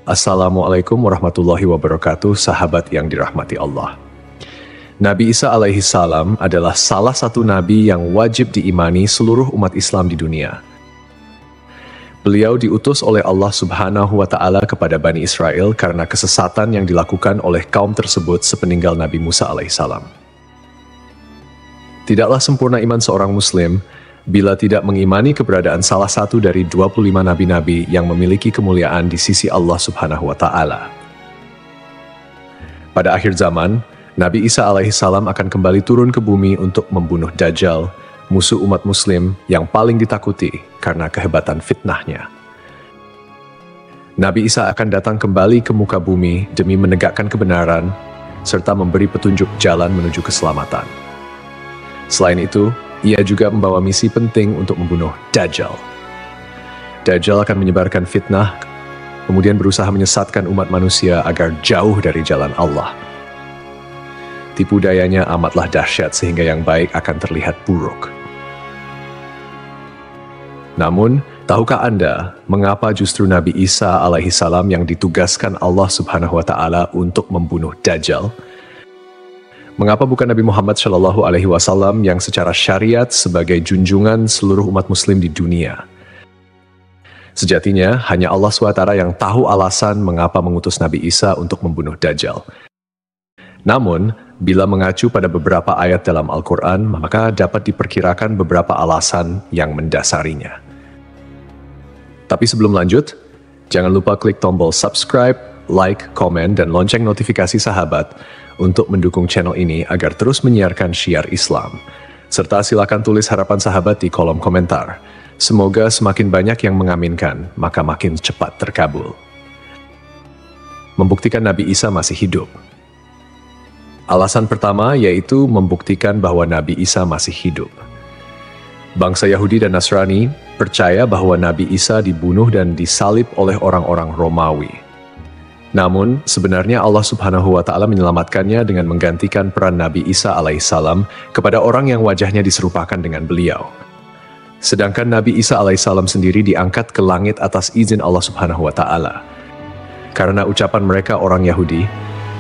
Assalamualaikum warahmatullahi wabarakatuh, sahabat yang dirahmati Allah. Nabi Isa alaihi salam adalah salah satu nabi yang wajib diimani seluruh umat Islam di dunia. Beliau diutus oleh Allah Subhanahu wa Ta'ala kepada Bani Israel karena kesesatan yang dilakukan oleh kaum tersebut sepeninggal Nabi Musa alaihi salam. Tidaklah sempurna iman seorang Muslim bila tidak mengimani keberadaan salah satu dari 25 nabi-nabi yang memiliki kemuliaan di sisi Allah Subhanahu wa Ta'ala. Pada akhir zaman, Nabi Isa alaihi salam akan kembali turun ke bumi untuk membunuh Dajjal, musuh umat Muslim yang paling ditakuti karena kehebatan fitnahnya. Nabi Isa akan datang kembali ke muka bumi demi menegakkan kebenaran serta memberi petunjuk jalan menuju keselamatan. Selain itu, ia juga membawa misi penting untuk membunuh Dajjal. Dajjal akan menyebarkan fitnah, kemudian berusaha menyesatkan umat manusia agar jauh dari jalan Allah. Tipu dayanya amatlah dahsyat sehingga yang baik akan terlihat buruk. Namun, tahukah Anda mengapa justru Nabi Isa alaihi salam yang ditugaskan Allah Subhanahu wa Ta'ala untuk membunuh Dajjal? Mengapa bukan Nabi Muhammad Shallallahu Alaihi Wasallam yang secara syariat sebagai junjungan seluruh umat Muslim di dunia? Sejatinya, hanya Allah SWT yang tahu alasan mengapa mengutus Nabi Isa untuk membunuh Dajjal. Namun, bila mengacu pada beberapa ayat dalam Al-Quran, maka dapat diperkirakan beberapa alasan yang mendasarinya. Tapi sebelum lanjut, jangan lupa klik tombol subscribe, like, komen, dan lonceng notifikasi sahabat untuk mendukung channel ini agar terus menyiarkan syiar Islam. Serta silakan tulis harapan sahabat di kolom komentar. Semoga semakin banyak yang mengaminkan, maka makin cepat terkabul. Membuktikan Nabi Isa masih hidup. Alasan pertama yaitu membuktikan bahwa Nabi Isa masih hidup. Bangsa Yahudi dan Nasrani percaya bahwa Nabi Isa dibunuh dan disalib oleh orang-orang Romawi. Namun, sebenarnya Allah Subhanahu wa Ta'ala menyelamatkannya dengan menggantikan peran Nabi Isa alaihissalam kepada orang yang wajahnya diserupakan dengan beliau. Sedangkan Nabi Isa alaihissalam sendiri diangkat ke langit atas izin Allah Subhanahu wa Ta'ala. Karena ucapan mereka orang Yahudi,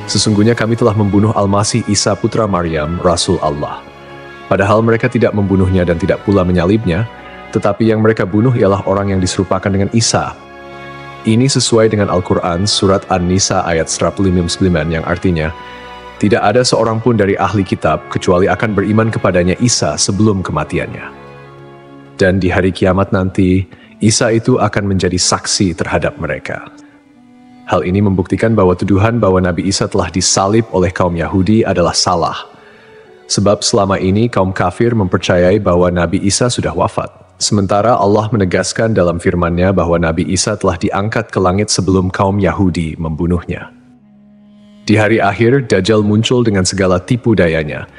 sesungguhnya kami telah membunuh Al-Masih Isa putra Maryam, Rasul Allah. Padahal mereka tidak membunuhnya dan tidak pula menyalibnya, tetapi yang mereka bunuh ialah orang yang diserupakan dengan Isa. Ini sesuai dengan Al-Quran surat An-Nisa ayat 159 yang artinya, tidak ada seorang pun dari ahli kitab kecuali akan beriman kepadanya Isa sebelum kematiannya. Dan di hari kiamat nanti, Isa itu akan menjadi saksi terhadap mereka. Hal ini membuktikan bahwa tuduhan bahwa Nabi Isa telah disalib oleh kaum Yahudi adalah salah. Sebab selama ini kaum kafir mempercayai bahwa Nabi Isa sudah wafat. Sementara Allah menegaskan dalam firman-Nya bahwa Nabi Isa telah diangkat ke langit sebelum kaum Yahudi membunuhnya. Di hari akhir, Dajjal muncul dengan segala tipu dayanya,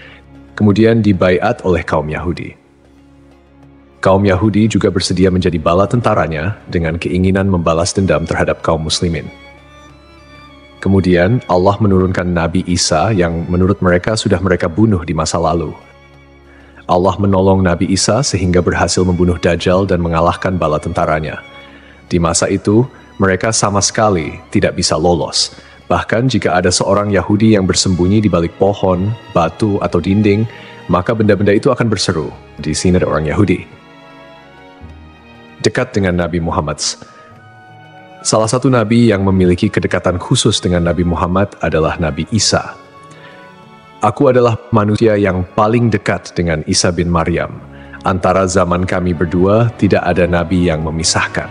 kemudian dibaiat oleh kaum Yahudi. Kaum Yahudi juga bersedia menjadi bala tentaranya dengan keinginan membalas dendam terhadap kaum muslimin. Kemudian Allah menurunkan Nabi Isa yang menurut mereka sudah mereka bunuh di masa lalu. Allah menolong Nabi Isa sehingga berhasil membunuh Dajjal dan mengalahkan bala tentaranya. Di masa itu, mereka sama sekali tidak bisa lolos. Bahkan jika ada seorang Yahudi yang bersembunyi di balik pohon, batu, atau dinding, maka benda-benda itu akan berseru. Di sini ada orang Yahudi. Dekat dengan Nabi Muhammad. Salah satu nabi yang memiliki kedekatan khusus dengan Nabi Muhammad adalah Nabi Isa. Aku adalah manusia yang paling dekat dengan Isa bin Maryam. Antara zaman kami berdua, tidak ada nabi yang memisahkan.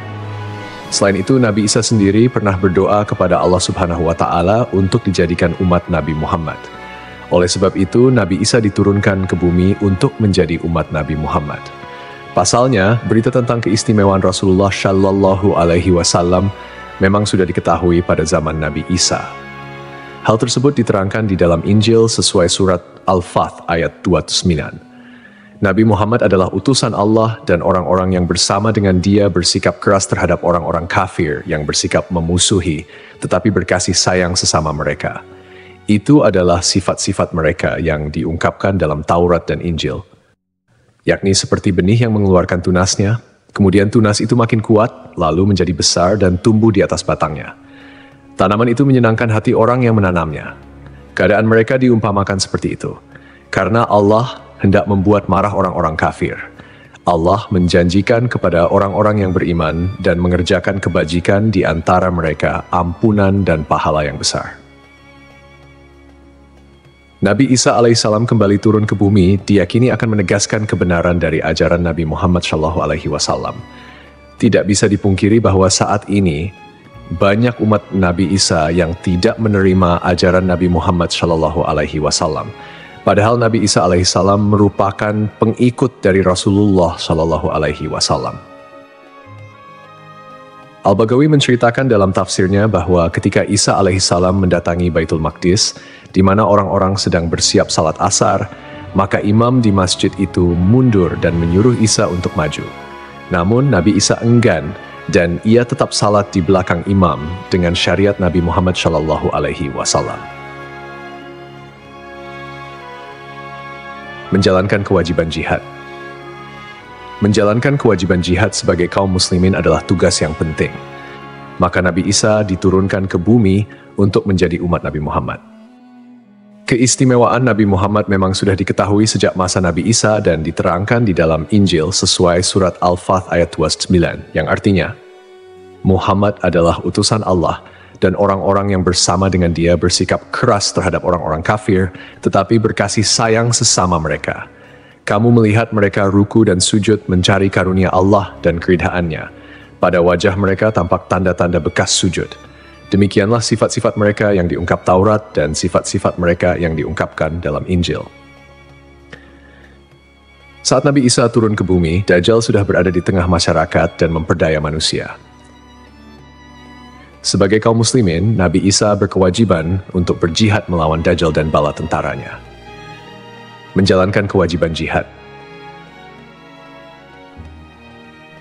Selain itu, Nabi Isa sendiri pernah berdoa kepada Allah Subhanahu wa Ta'ala untuk dijadikan umat Nabi Muhammad. Oleh sebab itu, Nabi Isa diturunkan ke bumi untuk menjadi umat Nabi Muhammad. Pasalnya, berita tentang keistimewaan Rasulullah Shallallahu Alaihi Wasallam memang sudah diketahui pada zaman Nabi Isa. Hal tersebut diterangkan di dalam Injil sesuai surat Al-Fath ayat 29. Nabi Muhammad adalah utusan Allah dan orang-orang yang bersama dengan dia bersikap keras terhadap orang-orang kafir yang bersikap memusuhi, tetapi berkasih sayang sesama mereka. Itu adalah sifat-sifat mereka yang diungkapkan dalam Taurat dan Injil. Yakni seperti benih yang mengeluarkan tunasnya, kemudian tunas itu makin kuat, lalu menjadi besar dan tumbuh di atas batangnya. Tanaman itu menyenangkan hati orang yang menanamnya. Keadaan mereka diumpamakan seperti itu. Karena Allah hendak membuat marah orang-orang kafir. Allah menjanjikan kepada orang-orang yang beriman dan mengerjakan kebajikan di antara mereka ampunan dan pahala yang besar. Nabi Isa alaihissalam kembali turun ke bumi diyakini akan menegaskan kebenaran dari ajaran Nabi Muhammad SAW. Tidak bisa dipungkiri bahwa saat ini banyak umat Nabi Isa yang tidak menerima ajaran Nabi Muhammad SAW. Padahal Nabi Isa alaihissalam merupakan pengikut dari Rasulullah SAW. Al-Baghawi menceritakan dalam tafsirnya bahwa ketika Isa alaihissalam mendatangi Baitul Maqdis, di mana orang-orang sedang bersiap salat asar, maka imam di masjid itu mundur dan menyuruh Isa untuk maju. Namun Nabi Isa enggan dan ia tetap salat di belakang imam dengan syariat Nabi Muhammad SAW. Menjalankan kewajiban jihad. Menjalankan kewajiban jihad sebagai kaum muslimin adalah tugas yang penting. Maka Nabi Isa diturunkan ke bumi untuk menjadi umat Nabi Muhammad. Keistimewaan Nabi Muhammad memang sudah diketahui sejak masa Nabi Isa dan diterangkan di dalam Injil sesuai surat Al-Fath ayat 29, yang artinya, Muhammad adalah utusan Allah dan orang-orang yang bersama dengan dia bersikap keras terhadap orang-orang kafir, tetapi berkasih sayang sesama mereka. Kamu melihat mereka ruku dan sujud mencari karunia Allah dan keridhaannya. Pada wajah mereka tampak tanda-tanda bekas sujud. Demikianlah sifat-sifat mereka yang diungkap Taurat dan sifat-sifat mereka yang diungkapkan dalam Injil. Saat Nabi Isa turun ke bumi, Dajjal sudah berada di tengah masyarakat dan memperdaya manusia. Sebagai kaum muslimin, Nabi Isa berkewajiban untuk berjihad melawan Dajjal dan bala tentaranya. Menjalankan kewajiban jihad.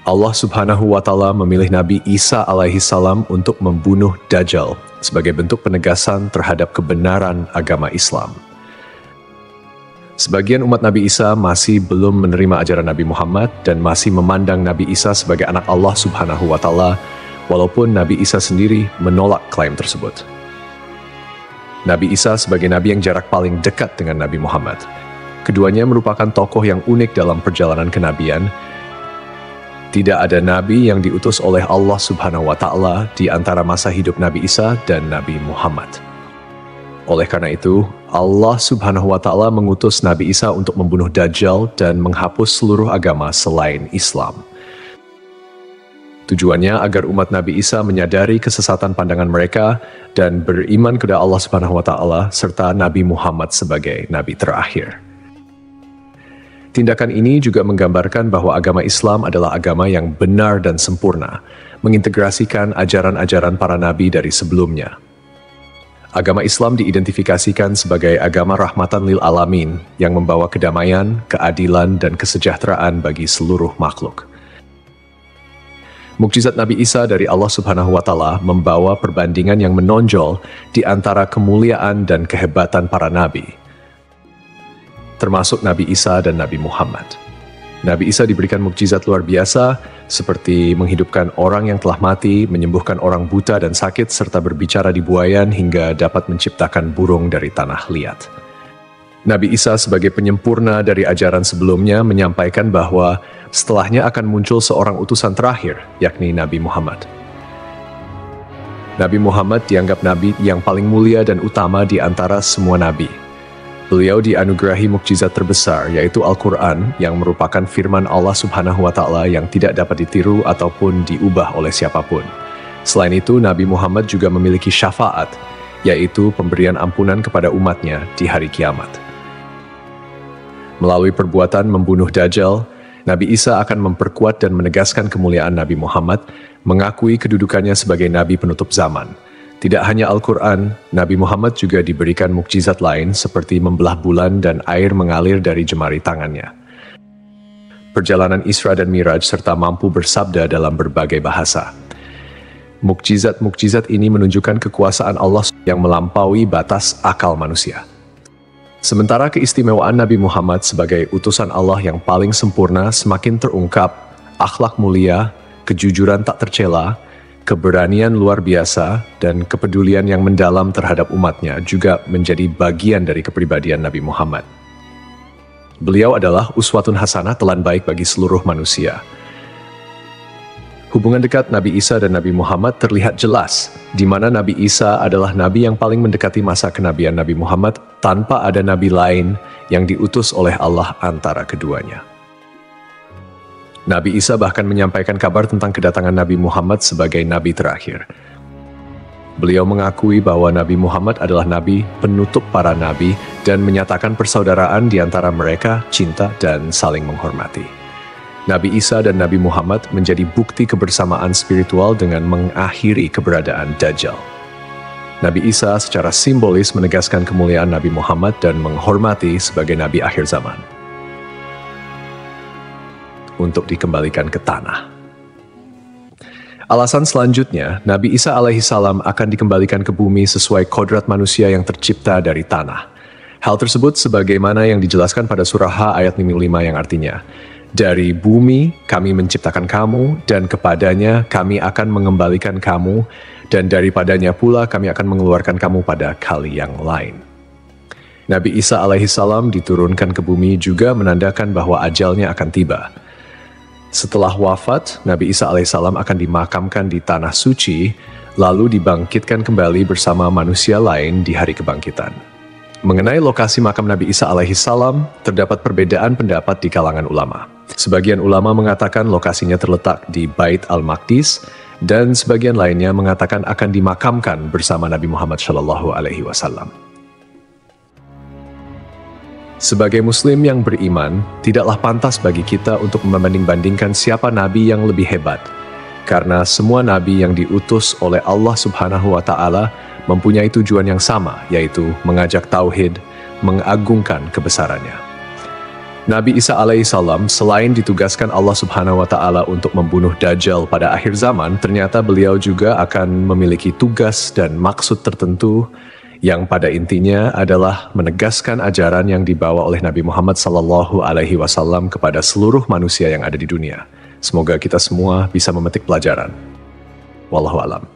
Allah Subhanahu wa Ta'ala memilih Nabi Isa alaihissalam untuk membunuh Dajjal sebagai bentuk penegasan terhadap kebenaran agama Islam. Sebagian umat Nabi Isa masih belum menerima ajaran Nabi Muhammad dan masih memandang Nabi Isa sebagai anak Allah Subhanahu wa Ta'ala, walaupun Nabi Isa sendiri menolak klaim tersebut. Nabi Isa sebagai nabi yang jarak paling dekat dengan Nabi Muhammad. Keduanya merupakan tokoh yang unik dalam perjalanan kenabian. Tidak ada nabi yang diutus oleh Allah Subhanahu wa Ta'ala di antara masa hidup Nabi Isa dan Nabi Muhammad. Oleh karena itu, Allah Subhanahu wa Ta'ala mengutus Nabi Isa untuk membunuh Dajjal dan menghapus seluruh agama selain Islam. Tujuannya agar umat Nabi Isa menyadari kesesatan pandangan mereka dan beriman kepada Allah Subhanahu wa Ta'ala serta Nabi Muhammad sebagai nabi terakhir. Tindakan ini juga menggambarkan bahwa agama Islam adalah agama yang benar dan sempurna, mengintegrasikan ajaran-ajaran para nabi dari sebelumnya. Agama Islam diidentifikasikan sebagai agama rahmatan lil alamin yang membawa kedamaian, keadilan, dan kesejahteraan bagi seluruh makhluk. Mukjizat Nabi Isa dari Allah Subhanahu wa Ta'ala membawa perbandingan yang menonjol di antara kemuliaan dan kehebatan para nabi, termasuk Nabi Isa dan Nabi Muhammad. Nabi Isa diberikan mukjizat luar biasa seperti menghidupkan orang yang telah mati, menyembuhkan orang buta dan sakit, serta berbicara di buayan hingga dapat menciptakan burung dari tanah liat. Nabi Isa sebagai penyempurna dari ajaran sebelumnya menyampaikan bahwa setelahnya akan muncul seorang utusan terakhir, yakni Nabi Muhammad. Nabi Muhammad dianggap nabi yang paling mulia dan utama di antara semua nabi. Beliau dianugerahi mukjizat terbesar, yaitu Al-Quran, yang merupakan firman Allah Subhanahu wa Ta'ala yang tidak dapat ditiru ataupun diubah oleh siapapun. Selain itu, Nabi Muhammad juga memiliki syafaat, yaitu pemberian ampunan kepada umatnya di hari kiamat. Melalui perbuatan membunuh Dajjal, Nabi Isa akan memperkuat dan menegaskan kemuliaan Nabi Muhammad, mengakui kedudukannya sebagai nabi penutup zaman. Tidak hanya Al-Quran, Nabi Muhammad juga diberikan mukjizat lain seperti membelah bulan dan air mengalir dari jemari tangannya. Perjalanan Isra dan Miraj serta mampu bersabda dalam berbagai bahasa. Mukjizat-mukjizat ini menunjukkan kekuasaan Allah yang melampaui batas akal manusia. Sementara keistimewaan Nabi Muhammad sebagai utusan Allah yang paling sempurna semakin terungkap, akhlak mulia, kejujuran tak tercela, keberanian luar biasa, dan kepedulian yang mendalam terhadap umatnya juga menjadi bagian dari kepribadian Nabi Muhammad. Beliau adalah uswatun hasanah, telan baik bagi seluruh manusia. Hubungan dekat Nabi Isa dan Nabi Muhammad terlihat jelas, di mana Nabi Isa adalah nabi yang paling mendekati masa kenabian Nabi Muhammad tanpa ada nabi lain yang diutus oleh Allah antara keduanya. Nabi Isa bahkan menyampaikan kabar tentang kedatangan Nabi Muhammad sebagai nabi terakhir. Beliau mengakui bahwa Nabi Muhammad adalah nabi penutup para nabi dan menyatakan persaudaraan di antara mereka, cinta dan saling menghormati. Nabi Isa dan Nabi Muhammad menjadi bukti kebersamaan spiritual dengan mengakhiri keberadaan Dajjal. Nabi Isa secara simbolis menegaskan kemuliaan Nabi Muhammad dan menghormati sebagai nabi akhir zaman untuk dikembalikan ke tanah. Alasan selanjutnya, Nabi Isa alaihissalam akan dikembalikan ke bumi sesuai kodrat manusia yang tercipta dari tanah. Hal tersebut sebagaimana yang dijelaskan pada surah H ayat 5 yang artinya, dari bumi kami menciptakan kamu dan kepadanya kami akan mengembalikan kamu dan daripadanya pula kami akan mengeluarkan kamu pada kali yang lain. Nabi Isa alaihissalam diturunkan ke bumi juga menandakan bahwa ajalnya akan tiba. Setelah wafat, Nabi Isa alaihissalam akan dimakamkan di tanah suci, lalu dibangkitkan kembali bersama manusia lain di hari kebangkitan. Mengenai lokasi makam Nabi Isa alaihissalam, terdapat perbedaan pendapat di kalangan ulama. Sebagian ulama mengatakan lokasinya terletak di Bait al-Maqdis, dan sebagian lainnya mengatakan akan dimakamkan bersama Nabi Muhammad SAW. Sebagai muslim yang beriman, tidaklah pantas bagi kita untuk membanding-bandingkan siapa nabi yang lebih hebat. Karena semua nabi yang diutus oleh Allah Subhanahu wa Ta'ala mempunyai tujuan yang sama, yaitu mengajak tauhid, mengagungkan kebesarannya. Nabi Isa alaihissalam selain ditugaskan Allah Subhanahu wa Ta'ala untuk membunuh Dajjal pada akhir zaman, ternyata beliau juga akan memiliki tugas dan maksud tertentu yang pada intinya adalah menegaskan ajaran yang dibawa oleh Nabi Muhammad SAW kepada seluruh manusia yang ada di dunia. Semoga kita semua bisa memetik pelajaran. Wallahu a'lam.